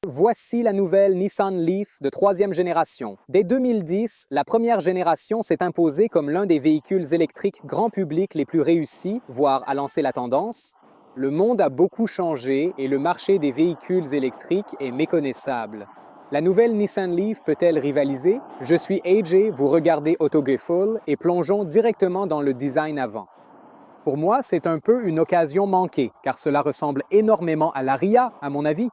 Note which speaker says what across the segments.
Speaker 1: Voici la nouvelle Nissan Leaf de troisième génération. Dès 2010, la première génération s'est imposée comme l'un des véhicules électriques grand public les plus réussis, voire a lancé la tendance. Le monde a beaucoup changé et le marché des véhicules électriques est méconnaissable. La nouvelle Nissan Leaf peut-elle rivaliser? Je suis AJ, vous regardez Autogeful et plongeons directement dans le design avant. Pour moi, c'est un peu une occasion manquée, car cela ressemble énormément à l'Aria, à mon avis.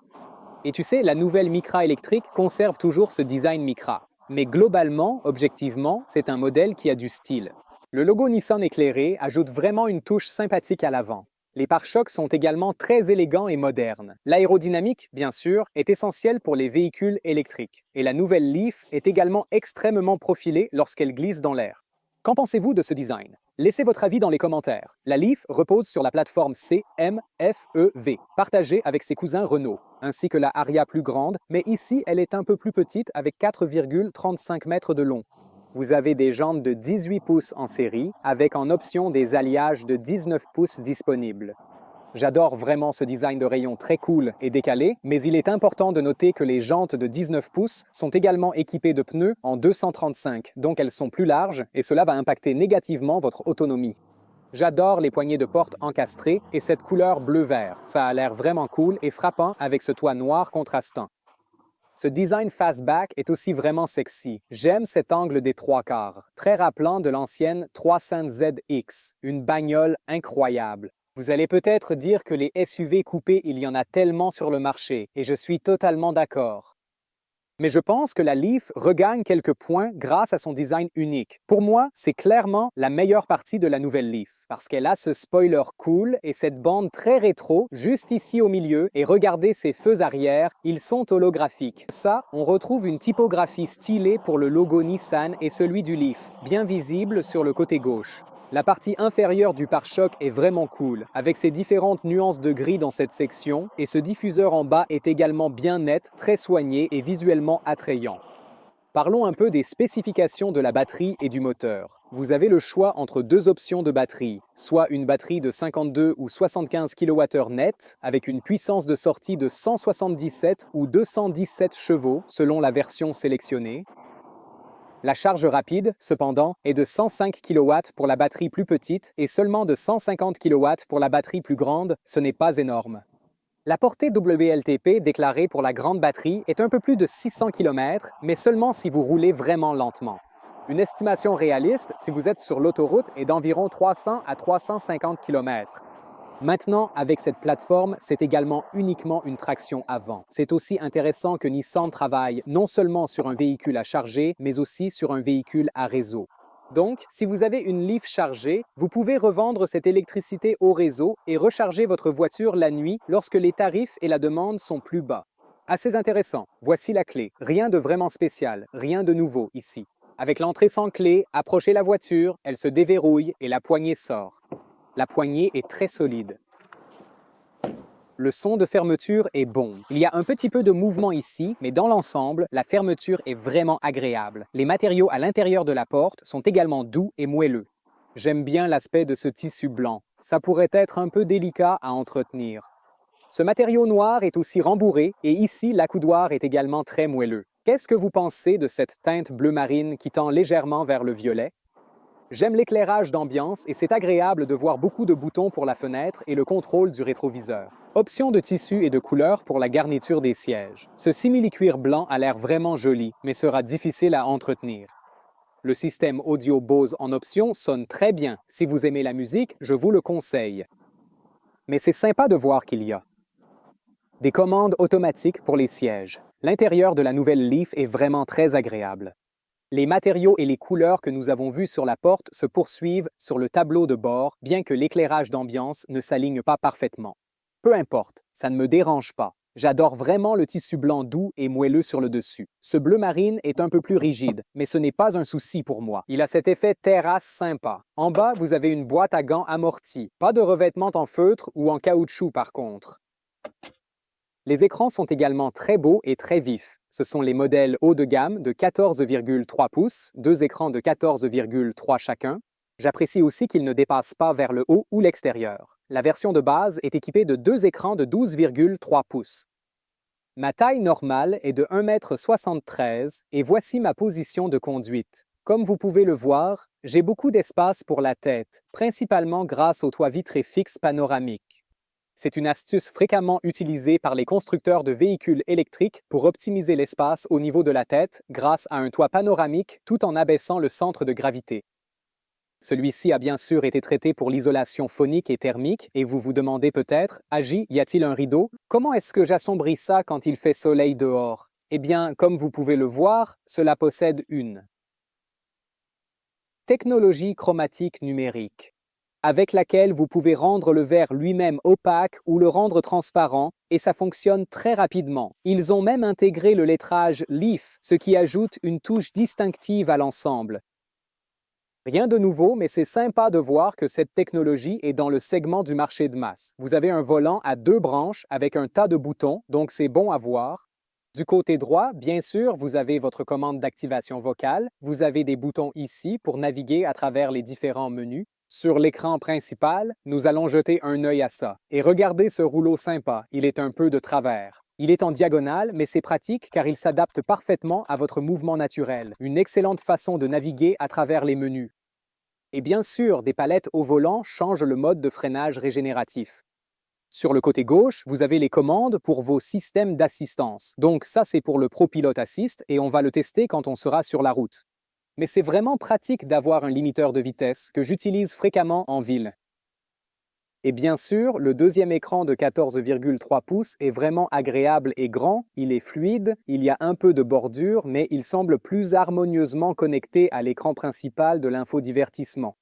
Speaker 1: Et tu sais, la nouvelle Micra électrique conserve toujours ce design Micra. Mais globalement, objectivement, c'est un modèle qui a du style. Le logo Nissan éclairé ajoute vraiment une touche sympathique à l'avant. Les pare-chocs sont également très élégants et modernes. L'aérodynamique, bien sûr, est essentielle pour les véhicules électriques. Et la nouvelle Leaf est également extrêmement profilée lorsqu'elle glisse dans l'air. Qu'en pensez-vous de ce design? Laissez votre avis dans les commentaires. La Leaf repose sur la plateforme CMFEV, partagée avec ses cousins Renault, ainsi que la Aria plus grande, mais ici elle est un peu plus petite avec 4,35 mètres de long. Vous avez des jantes de 18 pouces en série, avec en option des alliages de 19 pouces disponibles. J'adore vraiment ce design de rayon très cool et décalé, mais il est important de noter que les jantes de 19 pouces sont également équipées de pneus en 235, donc elles sont plus larges et cela va impacter négativement votre autonomie. J'adore les poignées de porte encastrées et cette couleur bleu-vert. Ça a l'air vraiment cool et frappant avec ce toit noir contrastant. Ce design fastback est aussi vraiment sexy. J'aime cet angle des trois quarts, très rappelant de l'ancienne 300ZX, une bagnole incroyable. Vous allez peut-être dire que les SUV coupés, il y en a tellement sur le marché, et je suis totalement d'accord. Mais je pense que la Leaf regagne quelques points grâce à son design unique. Pour moi, c'est clairement la meilleure partie de la nouvelle Leaf, parce qu'elle a ce spoiler cool et cette bande très rétro juste ici au milieu, et regardez ces feux arrière, ils sont holographiques. Ça, on retrouve une typographie stylée pour le logo Nissan et celui du Leaf, bien visible sur le côté gauche. La partie inférieure du pare-choc est vraiment cool, avec ses différentes nuances de gris dans cette section, et ce diffuseur en bas est également bien net, très soigné et visuellement attrayant. Parlons un peu des spécifications de la batterie et du moteur. Vous avez le choix entre deux options de batterie, soit une batterie de 52 ou 75 kWh net, avec une puissance de sortie de 177 ou 217 chevaux selon la version sélectionnée. La charge rapide, cependant, est de 105 kW pour la batterie plus petite et seulement de 150 kW pour la batterie plus grande, ce n'est pas énorme. La portée WLTP déclarée pour la grande batterie est un peu plus de 600 km, mais seulement si vous roulez vraiment lentement. Une estimation réaliste, si vous êtes sur l'autoroute, est d'environ 300 à 350 km. Maintenant, avec cette plateforme, c'est également uniquement une traction avant. C'est aussi intéressant que Nissan travaille non seulement sur un véhicule à charger, mais aussi sur un véhicule à réseau. Donc, si vous avez une Leaf chargée, vous pouvez revendre cette électricité au réseau et recharger votre voiture la nuit lorsque les tarifs et la demande sont plus bas. Assez intéressant. Voici la clé. Rien de vraiment spécial, rien de nouveau ici. Avec l'entrée sans clé, approchez la voiture, elle se déverrouille et la poignée sort. La poignée est très solide. Le son de fermeture est bon. Il y a un petit peu de mouvement ici, mais dans l'ensemble, la fermeture est vraiment agréable. Les matériaux à l'intérieur de la porte sont également doux et moelleux. J'aime bien l'aspect de ce tissu blanc. Ça pourrait être un peu délicat à entretenir. Ce matériau noir est aussi rembourré et ici, l'accoudoir est également très moelleux. Qu'est-ce que vous pensez de cette teinte bleu marine qui tend légèrement vers le violet? J'aime l'éclairage d'ambiance et c'est agréable de voir beaucoup de boutons pour la fenêtre et le contrôle du rétroviseur. Option de tissu et de couleur pour la garniture des sièges. Ce simili-cuir blanc a l'air vraiment joli, mais sera difficile à entretenir. Le système audio Bose en option sonne très bien. Si vous aimez la musique, je vous le conseille. Mais c'est sympa de voir qu'il y a des commandes automatiques pour les sièges. L'intérieur de la nouvelle Leaf est vraiment très agréable. Les matériaux et les couleurs que nous avons vus sur la porte se poursuivent sur le tableau de bord, bien que l'éclairage d'ambiance ne s'aligne pas parfaitement. Peu importe, ça ne me dérange pas. J'adore vraiment le tissu blanc doux et moelleux sur le dessus. Ce bleu marine est un peu plus rigide, mais ce n'est pas un souci pour moi. Il a cet effet terrasse sympa. En bas, vous avez une boîte à gants amortie. Pas de revêtement en feutre ou en caoutchouc par contre. Les écrans sont également très beaux et très vifs. Ce sont les modèles haut de gamme de 14,3 pouces, deux écrans de 14,3 chacun. J'apprécie aussi qu'ils ne dépassent pas vers le haut ou l'extérieur. La version de base est équipée de deux écrans de 12,3 pouces. Ma taille normale est de 1,73 m et voici ma position de conduite. Comme vous pouvez le voir, j'ai beaucoup d'espace pour la tête, principalement grâce au toit vitré fixe panoramique. C'est une astuce fréquemment utilisée par les constructeurs de véhicules électriques pour optimiser l'espace au niveau de la tête grâce à un toit panoramique tout en abaissant le centre de gravité. Celui-ci a bien sûr été traité pour l'isolation phonique et thermique et vous vous demandez peut-être, Agi, y a-t-il un rideau? Comment est-ce que j'assombris ça quand il fait soleil dehors? Eh bien, comme vous pouvez le voir, cela possède une technologie chromatique numérique, avec laquelle vous pouvez rendre le verre lui-même opaque ou le rendre transparent, et ça fonctionne très rapidement. Ils ont même intégré le lettrage Leaf, ce qui ajoute une touche distinctive à l'ensemble. Rien de nouveau, mais c'est sympa de voir que cette technologie est dans le segment du marché de masse. Vous avez un volant à 2 branches avec un tas de boutons, donc c'est bon à voir. Du côté droit, bien sûr, vous avez votre commande d'activation vocale. Vous avez des boutons ici pour naviguer à travers les différents menus. Sur l'écran principal, nous allons jeter un œil à ça. Et regardez ce rouleau sympa, il est un peu de travers. Il est en diagonale, mais c'est pratique car il s'adapte parfaitement à votre mouvement naturel. Une excellente façon de naviguer à travers les menus. Et bien sûr, des palettes au volant changent le mode de freinage régénératif. Sur le côté gauche, vous avez les commandes pour vos systèmes d'assistance. Donc ça, c'est pour le ProPilot Assist et on va le tester quand on sera sur la route. Mais c'est vraiment pratique d'avoir un limiteur de vitesse que j'utilise fréquemment en ville. Et bien sûr, le deuxième écran de 14,3 pouces est vraiment agréable et grand, il est fluide, il y a un peu de bordure, mais il semble plus harmonieusement connecté à l'écran principal de l'infodivertissement.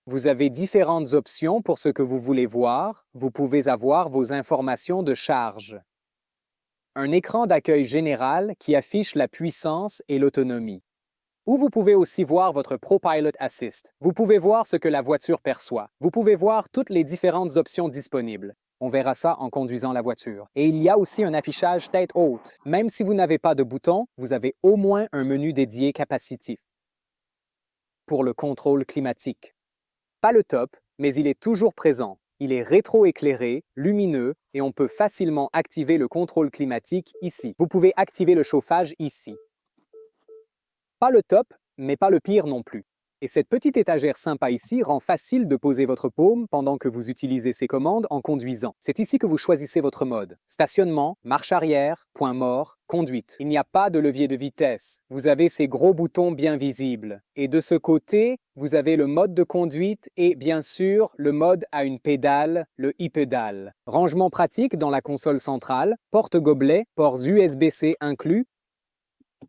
Speaker 1: Vous avez différentes options pour ce que vous voulez voir. Vous pouvez avoir vos informations de charge. Un écran d'accueil général qui affiche la puissance et l'autonomie. Ou vous pouvez aussi voir votre ProPilot Assist. Vous pouvez voir ce que la voiture perçoit. Vous pouvez voir toutes les différentes options disponibles. On verra ça en conduisant la voiture. Et il y a aussi un affichage tête haute. Même si vous n'avez pas de bouton, vous avez au moins un menu dédié capacitif. Pour le contrôle climatique. Pas le top, mais il est toujours présent. Il est rétroéclairé, lumineux, et on peut facilement activer le contrôle climatique ici. Vous pouvez activer le chauffage ici. Pas le top, mais pas le pire non plus. Et cette petite étagère sympa ici rend facile de poser votre paume pendant que vous utilisez ces commandes en conduisant. C'est ici que vous choisissez votre mode. Stationnement, marche arrière, point mort, conduite. Il n'y a pas de levier de vitesse. Vous avez ces gros boutons bien visibles. Et de ce côté, vous avez le mode de conduite et bien sûr le mode à une pédale, le e-pédale. Rangement pratique dans la console centrale, porte-gobelet, ports USB-C inclus,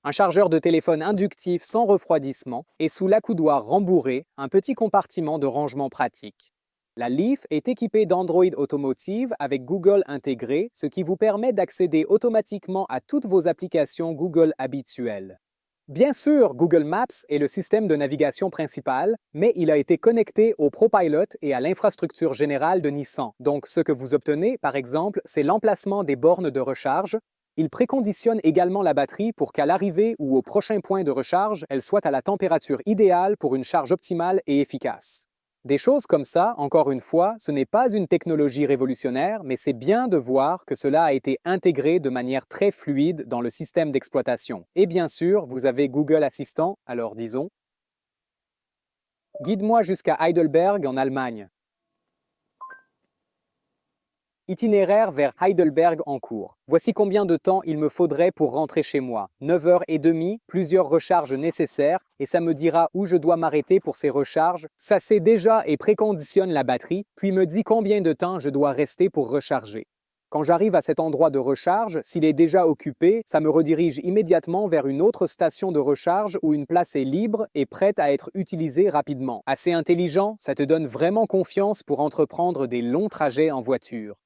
Speaker 1: un chargeur de téléphone inductif sans refroidissement et sous l'accoudoir rembourré, un petit compartiment de rangement pratique. La Leaf est équipée d'Android Automotive avec Google intégré, ce qui vous permet d'accéder automatiquement à toutes vos applications Google habituelles. Bien sûr, Google Maps est le système de navigation principal, mais il a été connecté au ProPilot et à l'infrastructure générale de Nissan. Donc, ce que vous obtenez, par exemple, c'est l'emplacement des bornes de recharge. Il préconditionne également la batterie pour qu'à l'arrivée ou au prochain point de recharge, elle soit à la température idéale pour une charge optimale et efficace. Des choses comme ça, encore une fois, ce n'est pas une technologie révolutionnaire, mais c'est bien de voir que cela a été intégré de manière très fluide dans le système d'exploitation. Et bien sûr, vous avez Google Assistant, alors disons « Guide-moi jusqu'à Heidelberg en Allemagne ». Itinéraire vers Heidelberg en cours. Voici combien de temps il me faudrait pour rentrer chez moi. 9h30, plusieurs recharges nécessaires, et ça me dira où je dois m'arrêter pour ces recharges. Ça sait déjà et préconditionne la batterie, puis me dit combien de temps je dois rester pour recharger. Quand j'arrive à cet endroit de recharge, s'il est déjà occupé, ça me redirige immédiatement vers une autre station de recharge où une place est libre et prête à être utilisée rapidement. Assez intelligent, ça te donne vraiment confiance pour entreprendre des longs trajets en voiture.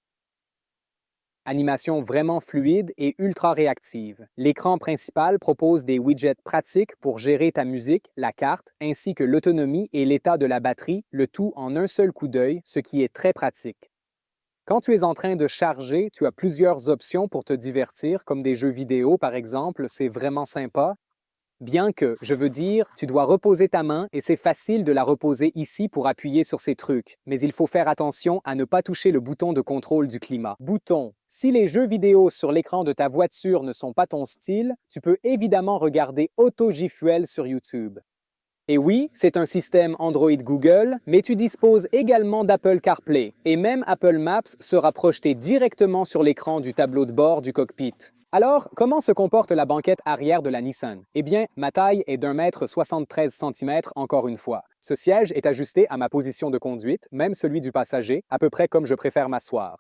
Speaker 1: Animation vraiment fluide et ultra réactive. L'écran principal propose des widgets pratiques pour gérer ta musique, la carte, ainsi que l'autonomie et l'état de la batterie, le tout en un seul coup d'œil, ce qui est très pratique. Quand tu es en train de charger, tu as plusieurs options pour te divertir, comme des jeux vidéo par exemple, c'est vraiment sympa. Bien que, je veux dire, tu dois reposer ta main et c'est facile de la reposer ici pour appuyer sur ces trucs, mais il faut faire attention à ne pas toucher le bouton de contrôle du climat. Bouton. Si les jeux vidéo sur l'écran de ta voiture ne sont pas ton style, tu peux évidemment regarder AutoGFuel sur YouTube. Et oui, c'est un système Android Google, mais tu disposes également d'Apple CarPlay, et même Apple Maps sera projeté directement sur l'écran du tableau de bord du cockpit. Alors, comment se comporte la banquette arrière de la Nissan? Eh bien, ma taille est d'1,73 m encore une fois. Ce siège est ajusté à ma position de conduite, même celui du passager, à peu près comme je préfère m'asseoir.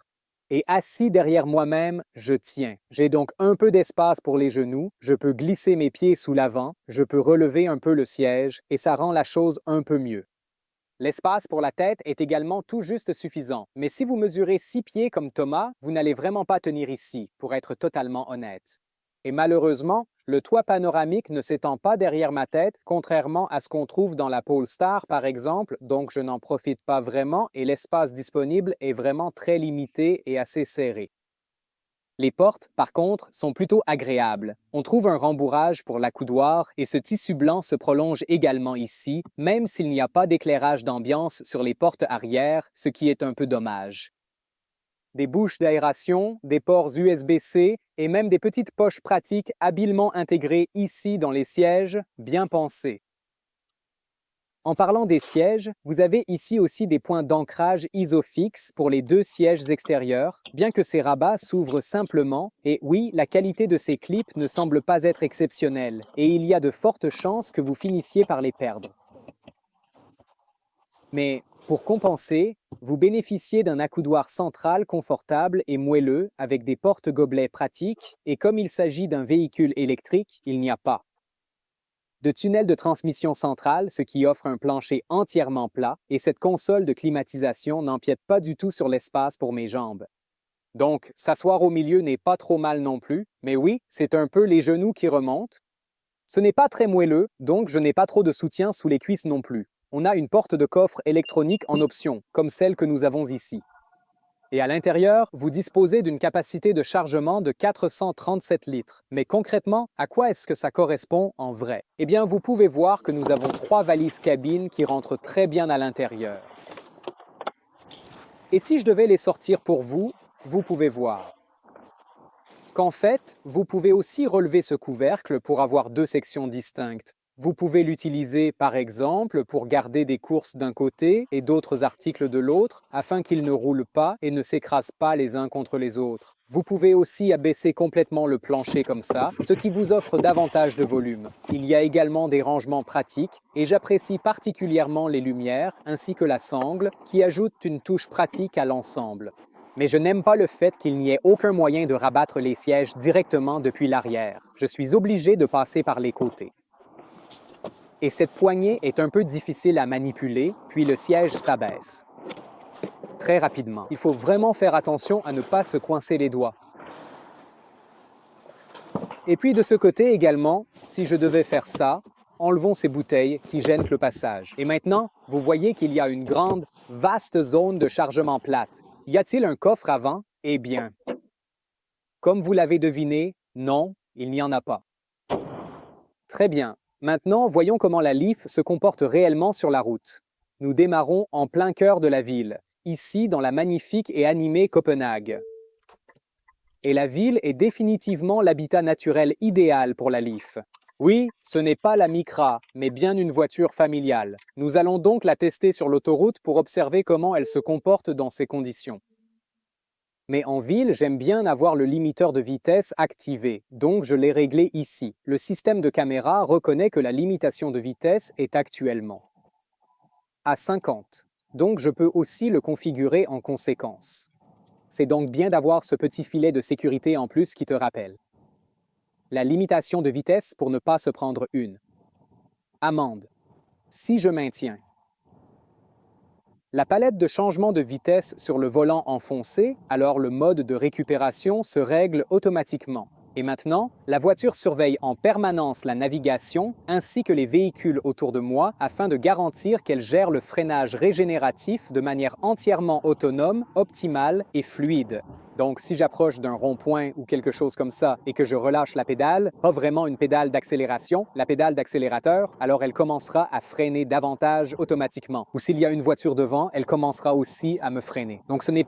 Speaker 1: Et assis derrière moi-même, je tiens. J'ai donc un peu d'espace pour les genoux, je peux glisser mes pieds sous l'avant, je peux relever un peu le siège, et ça rend la chose un peu mieux. L'espace pour la tête est également tout juste suffisant, mais si vous mesurez 6 pieds comme Thomas, vous n'allez vraiment pas tenir ici, pour être totalement honnête. Et malheureusement, le toit panoramique ne s'étend pas derrière ma tête, contrairement à ce qu'on trouve dans la Polestar par exemple, donc je n'en profite pas vraiment et l'espace disponible est vraiment très limité et assez serré. Les portes, par contre, sont plutôt agréables. On trouve un rembourrage pour l'accoudoir et ce tissu blanc se prolonge également ici, même s'il n'y a pas d'éclairage d'ambiance sur les portes arrière, ce qui est un peu dommage. Des bouches d'aération, des ports USB-C et même des petites poches pratiques habilement intégrées ici dans les sièges, bien pensées. En parlant des sièges, vous avez ici aussi des points d'ancrage ISOFIX pour les 2 sièges extérieurs, bien que ces rabats s'ouvrent simplement, et oui, la qualité de ces clips ne semble pas être exceptionnelle, et il y a de fortes chances que vous finissiez par les perdre. Mais pour compenser, vous bénéficiez d'un accoudoir central confortable et moelleux avec des porte-gobelets pratiques, et comme il s'agit d'un véhicule électrique, il n'y a pas de tunnel de transmission centrale, ce qui offre un plancher entièrement plat, et cette console de climatisation n'empiète pas du tout sur l'espace pour mes jambes. Donc, s'asseoir au milieu n'est pas trop mal non plus, mais oui, c'est un peu les genoux qui remontent. Ce n'est pas très moelleux, donc je n'ai pas trop de soutien sous les cuisses non plus. On a une porte de coffre électronique en option, comme celle que nous avons ici. Et à l'intérieur, vous disposez d'une capacité de chargement de 437 litres. Mais concrètement, à quoi est-ce que ça correspond en vrai? Eh bien, vous pouvez voir que nous avons 3 valises cabines qui rentrent très bien à l'intérieur. Et si je devais les sortir pour vous, vous pouvez voir qu'en fait, vous pouvez aussi relever ce couvercle pour avoir 2 sections distinctes. Vous pouvez l'utiliser, par exemple, pour garder des courses d'un côté et d'autres articles de l'autre, afin qu'ils ne roulent pas et ne s'écrasent pas les uns contre les autres. Vous pouvez aussi abaisser complètement le plancher comme ça, ce qui vous offre davantage de volume. Il y a également des rangements pratiques, et j'apprécie particulièrement les lumières, ainsi que la sangle, qui ajoutent une touche pratique à l'ensemble. Mais je n'aime pas le fait qu'il n'y ait aucun moyen de rabattre les sièges directement depuis l'arrière. Je suis obligé de passer par les côtés. Et cette poignée est un peu difficile à manipuler, puis le siège s'abaisse très rapidement. Il faut vraiment faire attention à ne pas se coincer les doigts. Et puis de ce côté également, si je devais faire ça, enlevons ces bouteilles qui gênent le passage. Et maintenant, vous voyez qu'il y a une grande, vaste zone de chargement plate. Y a-t-il un coffre avant? Eh bien, comme vous l'avez deviné, non, il n'y en a pas. Très bien. Maintenant, voyons comment la Leaf se comporte réellement sur la route. Nous démarrons en plein cœur de la ville, ici dans la magnifique et animée Copenhague. Et la ville est définitivement l'habitat naturel idéal pour la Leaf. Oui, ce n'est pas la Micra, mais bien une voiture familiale. Nous allons donc la tester sur l'autoroute pour observer comment elle se comporte dans ces conditions. Mais en ville, j'aime bien avoir le limiteur de vitesse activé, donc je l'ai réglé ici. Le système de caméra reconnaît que la limitation de vitesse est actuellement à 50, donc je peux aussi le configurer en conséquence. C'est donc bien d'avoir ce petit filet de sécurité en plus qui te rappelle la limitation de vitesse pour ne pas se prendre une amende. Si je maintiens la palette de changement de vitesse sur le volant enfoncé, alors le mode de récupération se règle automatiquement. Et maintenant, la voiture surveille en permanence la navigation ainsi que les véhicules autour de moi afin de garantir qu'elle gère le freinage régénératif de manière entièrement autonome, optimale et fluide. Donc, si j'approche d'un rond-point ou quelque chose comme ça et que je relâche la pédale, pas vraiment une pédale d'accélération, la pédale d'accélérateur, alors elle commencera à freiner davantage automatiquement. Ou s'il y a une voiture devant, elle commencera aussi à me freiner. Donc, ce n'est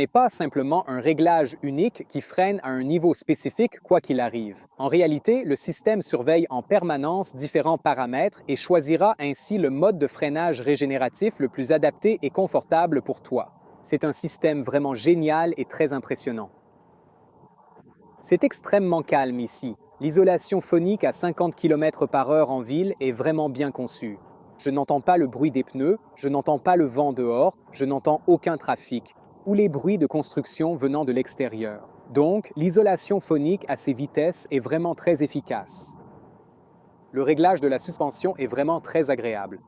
Speaker 1: pas simplement un réglage unique qui freine à un niveau spécifique quoi qu'il arrive. En réalité, le système surveille en permanence différents paramètres et choisira ainsi le mode de freinage régénératif le plus adapté et confortable pour toi. C'est un système vraiment génial et très impressionnant. C'est extrêmement calme ici. L'isolation phonique à 50 km/h en ville est vraiment bien conçue. Je n'entends pas le bruit des pneus, je n'entends pas le vent dehors, je n'entends aucun trafic ou les bruits de construction venant de l'extérieur. Donc, l'isolation phonique à ces vitesses est vraiment très efficace. Le réglage de la suspension est vraiment très agréable.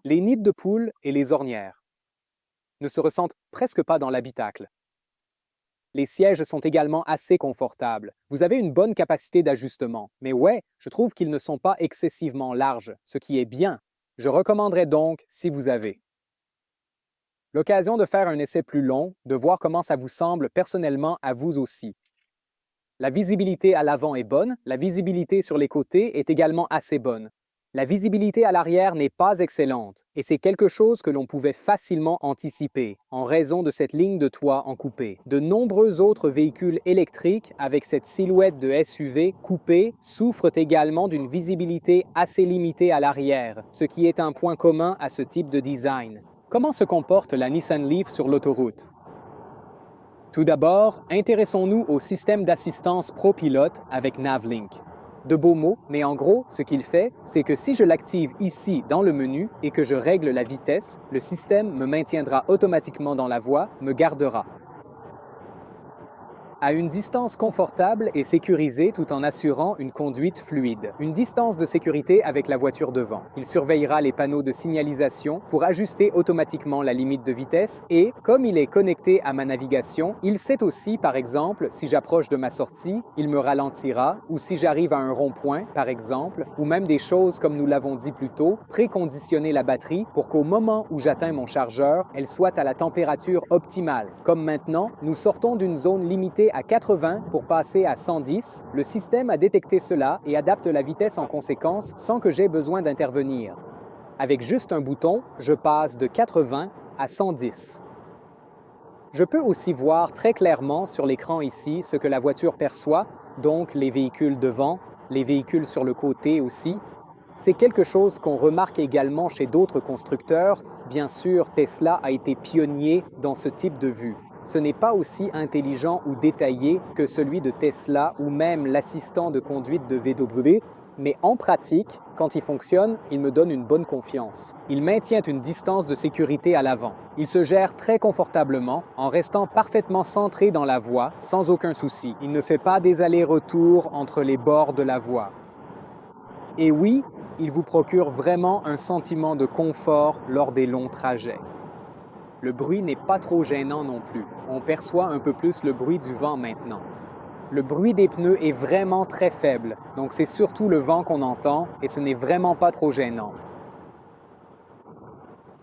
Speaker 1: Les nids de poules et les ornières ne se ressentent presque pas dans l'habitacle. Les sièges sont également assez confortables. Vous avez une bonne capacité d'ajustement. Mais ouais, je trouve qu'ils ne sont pas excessivement larges, ce qui est bien. Je recommanderais donc si vous avez l'occasion de faire un essai plus long, de voir comment ça vous semble personnellement à vous aussi. La visibilité à l'avant est bonne, la visibilité sur les côtés est également assez bonne. La visibilité à l'arrière n'est pas excellente, et c'est quelque chose que l'on pouvait facilement anticiper en raison de cette ligne de toit en coupé. De nombreux autres véhicules électriques avec cette silhouette de SUV coupée souffrent également d'une visibilité assez limitée à l'arrière, ce qui est un point commun à ce type de design. Comment se comporte la Nissan Leaf sur l'autoroute? Tout d'abord, intéressons-nous au système d'assistance ProPilot avec Navlink. De beaux mots, mais en gros, ce qu'il fait, c'est que si je l'active ici dans le menu et que je règle la vitesse, le système me maintiendra automatiquement dans la voie, me gardera à une distance confortable et sécurisée tout en assurant une conduite fluide. Une distance de sécurité avec la voiture devant. Il surveillera les panneaux de signalisation pour ajuster automatiquement la limite de vitesse et, comme il est connecté à ma navigation, il sait aussi, par exemple, si j'approche de ma sortie, il me ralentira ou si j'arrive à un rond-point, par exemple, ou même des choses comme nous l'avons dit plus tôt, préconditionner la batterie pour qu'au moment où j'atteins mon chargeur, elle soit à la température optimale. Comme maintenant, nous sortons d'une zone limitée à 80 pour passer à 110, le système a détecté cela et adapte la vitesse en conséquence sans que j'aie besoin d'intervenir. Avec juste un bouton, je passe de 80 à 110. Je peux aussi voir très clairement sur l'écran ici ce que la voiture perçoit, donc les véhicules devant, les véhicules sur le côté aussi. C'est quelque chose qu'on remarque également chez d'autres constructeurs. Bien sûr, Tesla a été pionnier dans ce type de vue. Ce n'est pas aussi intelligent ou détaillé que celui de Tesla ou même l'assistant de conduite de VW, mais en pratique, quand il fonctionne, il me donne une bonne confiance. Il maintient une distance de sécurité à l'avant. Il se gère très confortablement en restant parfaitement centré dans la voie sans aucun souci. Il ne fait pas des allers-retours entre les bords de la voie. Et oui, il vous procure vraiment un sentiment de confort lors des longs trajets. Le bruit n'est pas trop gênant non plus. On perçoit un peu plus le bruit du vent maintenant. Le bruit des pneus est vraiment très faible, donc c'est surtout le vent qu'on entend et ce n'est vraiment pas trop gênant.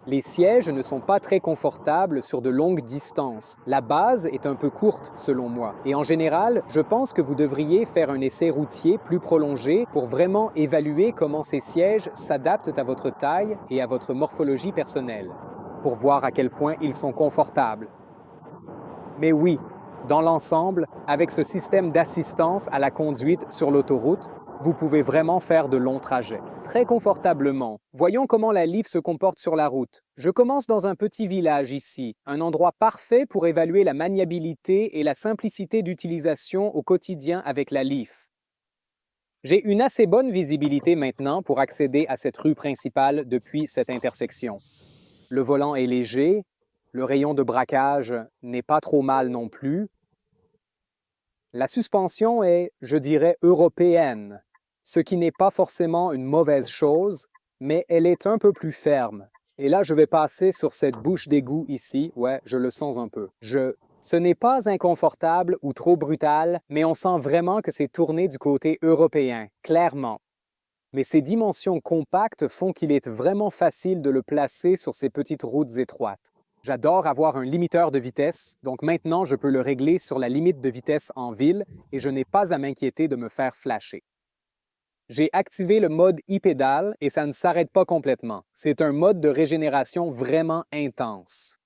Speaker 1: Les sièges ne sont pas très confortables sur de longues distances. La base est un peu courte selon moi. Et en général, je pense que vous devriez faire un essai routier plus prolongé pour vraiment évaluer comment ces sièges s'adaptent à votre taille et à votre morphologie personnelle, pour voir à quel point ils sont confortables. Mais oui, dans l'ensemble, avec ce système d'assistance à la conduite sur l'autoroute, vous pouvez vraiment faire de longs trajets. Très confortablement. Voyons comment la Leaf se comporte sur la route. Je commence dans un petit village ici, un endroit parfait pour évaluer la maniabilité et la simplicité d'utilisation au quotidien avec la Leaf. J'ai une assez bonne visibilité maintenant pour accéder à cette rue principale depuis cette intersection. Le volant est léger, le rayon de braquage n'est pas trop mal non plus. La suspension est, je dirais, européenne, ce qui n'est pas forcément une mauvaise chose, mais elle est un peu plus ferme. Et là, je vais passer sur cette bouche d'égout ici. Ouais, je le sens un peu. Ce n'est pas inconfortable ou trop brutal, mais on sent vraiment que c'est tourné du côté européen, clairement. Mais ses dimensions compactes font qu'il est vraiment facile de le placer sur ces petites routes étroites. J'adore avoir un limiteur de vitesse, donc maintenant je peux le régler sur la limite de vitesse en ville et je n'ai pas à m'inquiéter de me faire flasher. J'ai activé le mode e-pédale et ça ne s'arrête pas complètement. C'est un mode de régénération vraiment intense.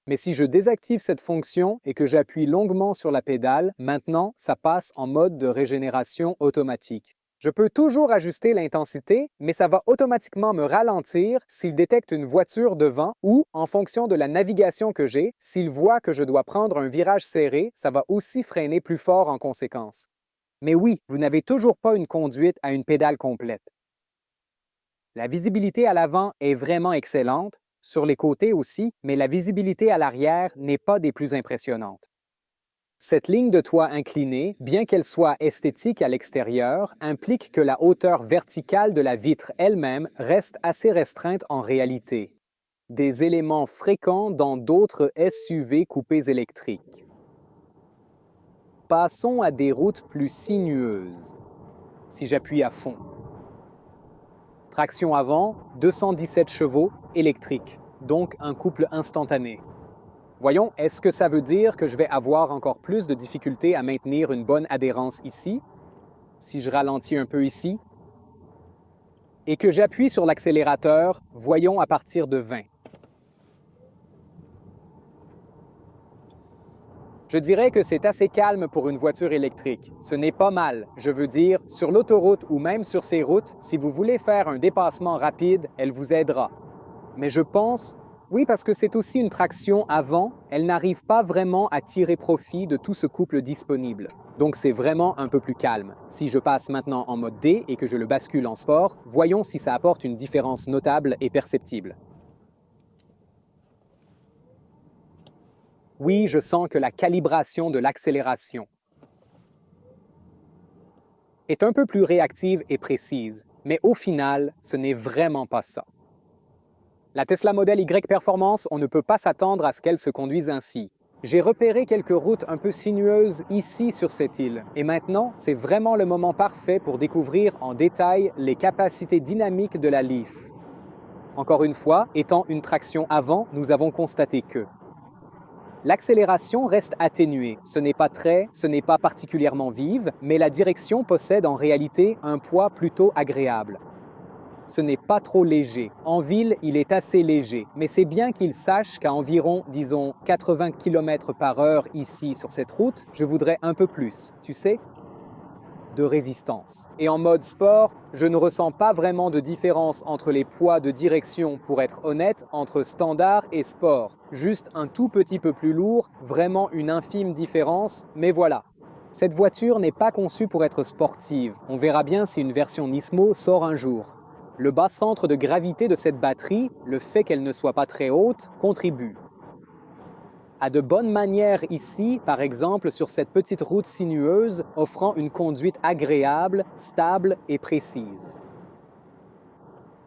Speaker 1: Mais si je désactive cette fonction et que j'appuie longuement sur la pédale, maintenant, ça passe en mode de régénération automatique. Je peux toujours ajuster l'intensité, mais ça va automatiquement me ralentir s'il détecte une voiture devant ou, en fonction de la navigation que j'ai, s'il voit que je dois prendre un virage serré, ça va aussi freiner plus fort en conséquence. Mais oui, vous n'avez toujours pas une conduite à une pédale complète. La visibilité à l'avant est vraiment excellente, sur les côtés aussi, mais la visibilité à l'arrière n'est pas des plus impressionnantes. Cette ligne de toit inclinée, bien qu'elle soit esthétique à l'extérieur, implique que la hauteur verticale de la vitre elle-même reste assez restreinte en réalité. Des éléments fréquents dans d'autres SUV coupés électriques. Passons à des routes plus sinueuses. Si j'appuie à fond. Traction avant, 217 chevaux, électrique, donc un couple instantané. Voyons, est-ce que ça veut dire que je vais avoir encore plus de difficultés à maintenir une bonne adhérence ici, si je ralentis un peu ici, et que j'appuie sur l'accélérateur, voyons à partir de 20. Je dirais que c'est assez calme pour une voiture électrique. Ce n'est pas mal. Je veux dire, sur l'autoroute ou même sur ces routes, si vous voulez faire un dépassement rapide, elle vous aidera. Mais je pense, oui, parce que c'est aussi une traction avant, elle n'arrive pas vraiment à tirer profit de tout ce couple disponible. Donc c'est vraiment un peu plus calme. Si je passe maintenant en mode D et que je le bascule en sport, voyons si ça apporte une différence notable et perceptible. Oui, je sens que la calibration de l'accélération est un peu plus réactive et précise, mais au final, ce n'est vraiment pas ça. La Tesla Model Y Performance, on ne peut pas s'attendre à ce qu'elle se conduise ainsi. J'ai repéré quelques routes un peu sinueuses ici sur cette île, et maintenant, c'est vraiment le moment parfait pour découvrir en détail les capacités dynamiques de la Leaf. Encore une fois, étant une traction avant, nous avons constaté que l'accélération reste atténuée. Ce n'est pas particulièrement vive, mais la direction possède en réalité un poids plutôt agréable. Ce n'est pas trop léger. En ville, il est assez léger, mais c'est bien qu'il sache qu'à environ, disons, 80 km/h ici sur cette route, je voudrais un peu plus, tu sais, de résistance. Et en mode sport, je ne ressens pas vraiment de différence entre les poids de direction, pour être honnête, entre standard et sport. Juste un tout petit peu plus lourd, vraiment une infime différence, mais voilà. Cette voiture n'est pas conçue pour être sportive. On verra bien si une version Nismo sort un jour. Le bas centre de gravité de cette batterie, le fait qu'elle ne soit pas très haute, contribue. À de bonnes manières ici, par exemple sur cette petite route sinueuse, offrant une conduite agréable, stable et précise.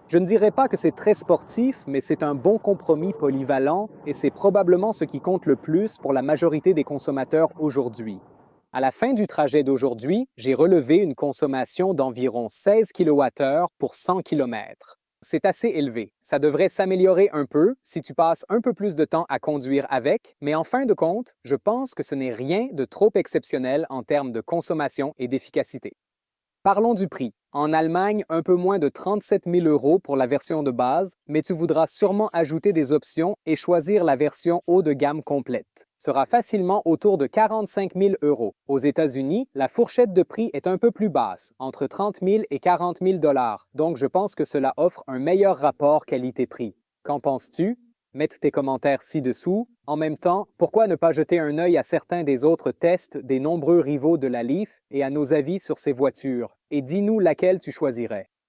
Speaker 1: Je ne dirais pas que c'est très sportif, mais c'est un bon compromis polyvalent et c'est probablement ce qui compte le plus pour la majorité des consommateurs aujourd'hui. À la fin du trajet d'aujourd'hui, j'ai relevé une consommation d'environ 16 kWh pour 100 km. C'est assez élevé. Ça devrait s'améliorer un peu si tu passes un peu plus de temps à conduire avec, mais en fin de compte, je pense que ce n'est rien de trop exceptionnel en termes de consommation et d'efficacité. Parlons du prix. En Allemagne, un peu moins de 37 000 € pour la version de base, mais tu voudras sûrement ajouter des options et choisir la version haut de gamme complète. Sera facilement autour de 45 000 €. Aux États-Unis, la fourchette de prix est un peu plus basse, entre 30 000 et 40 000 $, donc je pense que cela offre un meilleur rapport qualité-prix. Qu'en penses-tu? Mette tes commentaires ci-dessous. En même temps, pourquoi ne pas jeter un œil à certains des autres tests des nombreux rivaux de la Leaf et à nos avis sur ces voitures? Et dis-nous laquelle tu choisirais.